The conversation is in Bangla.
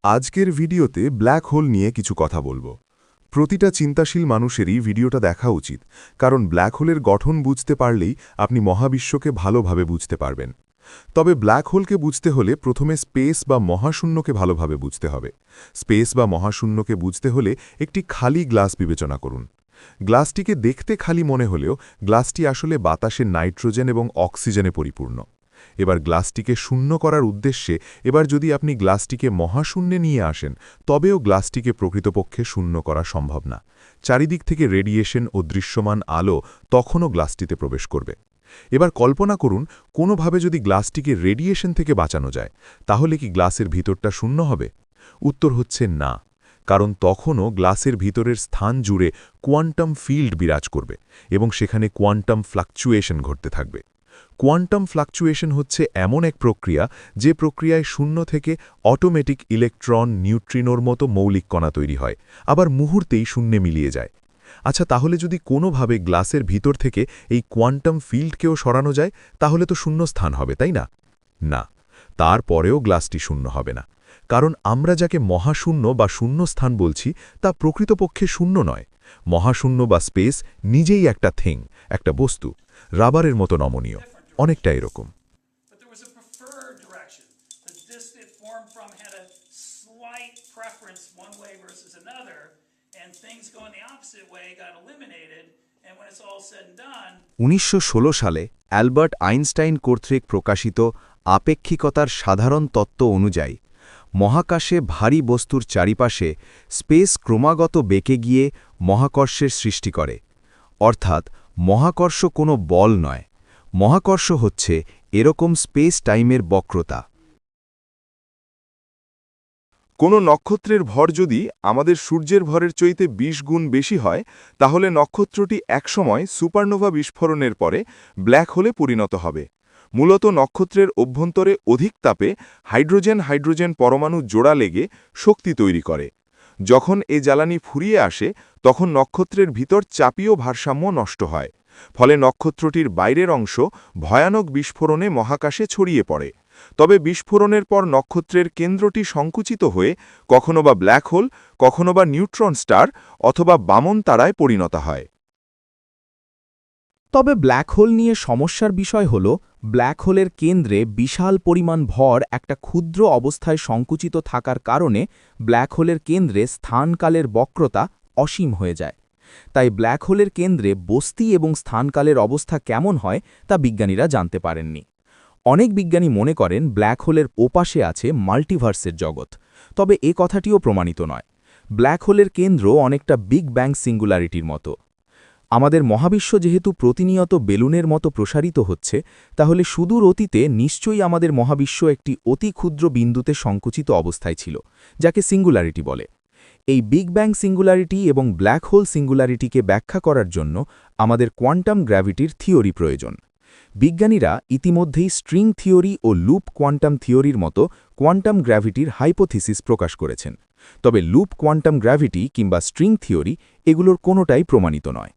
আজকের ভিডিওতে ব্ল্যাক হোল নিয়ে কিছু কথা বলবো। প্রতিটা চিন্তাশীল মানুষেরই ভিডিওটা দেখা উচিত, কারণ ব্ল্যাক হোলের গঠন বুঝতে পারলেই আপনি মহাবিশ্বকে ভালোভাবে বুঝতে পারবেন। তবে ব্ল্যাক হোলকে বুঝতে হলে প্রথমে স্পেস বা মহাশূন্যকে ভালোভাবে বুঝতে হবে। স্পেস বা মহাশূন্যকে বুঝতে হলে একটি খালি গ্লাস বিবেচনা করুন। গ্লাসটিকে দেখতে খালি মনে হলেও গ্লাসটি আসলে বাতাসের নাইট্রোজেন এবং অক্সিজেনে পরিপূর্ণ। এবার গ্লাসটিকে শূন্য করার উদ্দেশ্যে যদি আপনি গ্লাসটিকে মহাশূন্যে নিয়ে আসেন, তবেও গ্লাসটিকে প্রকৃতপক্ষে শূন্য করা সম্ভব না। চারিদিক থেকে রেডিয়েশন ও দৃশ্যমান আলো তখনও গ্লাসটিতে প্রবেশ করবে। এবার কল্পনা করুন, কোনোভাবে যদি গ্লাসটিকে রেডিয়েশন থেকে বাঁচানো যায়, তাহলে কি গ্লাসের ভিতরটা শূন্য হবে? উত্তর হচ্ছে না, কারণ তখনও গ্লাসের ভিতরের স্থান জুড়ে কোয়ান্টাম ফিল্ড বিরাজ করবে এবং সেখানে কোয়ান্টাম ফ্লাকচুয়েশন ঘটতে থাকবে। কোয়ান্টাম ফ্লাকচুয়েশন হচ্ছে এমন এক প্রক্রিয়া, যে প্রক্রিয়ায় শূন্য থেকে অটোমেটিক ইলেকট্রন, নিউট্রিনোর মতো মৌলিক কণা তৈরি হয়, আবার মুহূর্তেই শূন্যে মিলিয়ে যায়। আচ্ছা, তাহলে যদি কোনোভাবে গ্লাসের ভিতর থেকে এই কোয়ান্টাম ফিল্ডকেও সরানো যায়, তাহলে তো শূন্য স্থান হবে, তাই না? না, তারপরেও গ্লাসটি শূন্য হবে না, কারণ আমরা যাকে মহাশূন্য বা শূন্যস্থান বলছি তা প্রকৃতপক্ষে শূন্য নয়। মহাশূন্য বা স্পেস নিজেই একটা একটা বস্তু, রাবারের মতো নমনীয়, অনেকটা এরকম। But there was a preferred direction. The disk it formed from had a slight preference one way versus another, and things going the opposite way got eliminated, and when it's all said and done, 1916 সালে অ্যালবার্ট আইনস্টাইন কর্তৃক প্রকাশিত আপেক্ষিকতার সাধারণ তত্ত্ব অনুযায়ী মহাকাশে ভারী বস্তুর চারিপাশে স্পেস ক্রমাগত বেঁকে গিয়ে মহাকর্ষের সৃষ্টি করে। অর্থাৎ মহাকর্ষ কোনো বল নয়, মহাকর্ষ হচ্ছে এরকম স্পেস টাইমের বক্রতা। কোনো নক্ষত্রের ভর যদি আমাদের সূর্যের ভরের চাইতে 20 গুণ বেশি হয়, তাহলে নক্ষত্রটি একসময় সুপারনোভা বিস্ফোরণের পরে ব্ল্যাক হোলে পরিণত হবে। মূলত নক্ষত্রের অভ্যন্তরে অধিক তাপে হাইড্রোজেন পরমাণু জোড়া লেগে শক্তি তৈরি করে। যখন এ জ্বালানি ফুরিয়ে আসে, তখন নক্ষত্রের ভিতর চাপীয় ভারসাম্য নষ্ট হয়, ফলে নক্ষত্রটির বাইরের অংশ ভয়ানক বিস্ফোরণে মহাকাশে ছড়িয়ে পড়ে। তবে বিস্ফোরণের পর নক্ষত্রের কেন্দ্রটি সংকুচিত হয়ে কখনো বা ব্ল্যাক হোল, কখনো বা নিউট্রন স্টার অথবা বামন তারায় পরিণত হয়। তবে ব্ল্যাক হোল নিয়ে সমস্যার বিষয় হল, ব্ল্যাক হোলের কেন্দ্রে বিশাল পরিমাণ ভর একটা ক্ষুদ্র অবস্থায় সংকুচিত থাকার কারণে ব্ল্যাক হোলের কেন্দ্রে স্থানকালের বক্রতা অসীম হয়ে যায়। তাই ব্ল্যাক হোলের কেন্দ্রে বস্তি এবং স্থানকালের অবস্থা কেমন হয় তা বিজ্ঞানীরা জানতে পারেননি। অনেক বিজ্ঞানী মনে করেন ব্ল্যাক হোলের ওপাশে আছে মাল্টিভার্সের জগৎ, তবে এ কথাটিও প্রমাণিত নয়। ব্ল্যাক হোলের কেন্দ্র অনেকটা বিগ ব্যাং সিঙ্গুলারিটির মতো। আমাদের মহাবিশ্ব যেহেতু প্রতিনিয়ত বেলুনের মতো প্রসারিত হচ্ছে, তাহলে সুদূর অতীতে নিশ্চয়ই আমাদের মহাবিশ্ব একটি অতি ক্ষুদ্র বিন্দুতে সংকুচিত অবস্থায় ছিল, যাকে সিঙ্গুলারিটি বলে। এই বিগ ব্যাং সিঙ্গুলারিটি এবং ব্ল্যাক হোল সিঙ্গুলারিটিকে ব্যাখ্যা করার জন্য আমাদের কোয়ান্টাম গ্র্যাভিটির থিওরি প্রয়োজন। বিজ্ঞানীরা ইতিমধ্যেই স্ট্রিং থিওরি ও লুপ কোয়ান্টাম থিওরির মতো কোয়ান্টাম গ্র্যাভিটির হাইপোথিসিস প্রকাশ করেছেন। তবে লুপ কোয়ান্টাম গ্র্যাভিটি কিংবা স্ট্রিং থিওরি এগুলোর কোনোটাই প্রমাণিত নয়।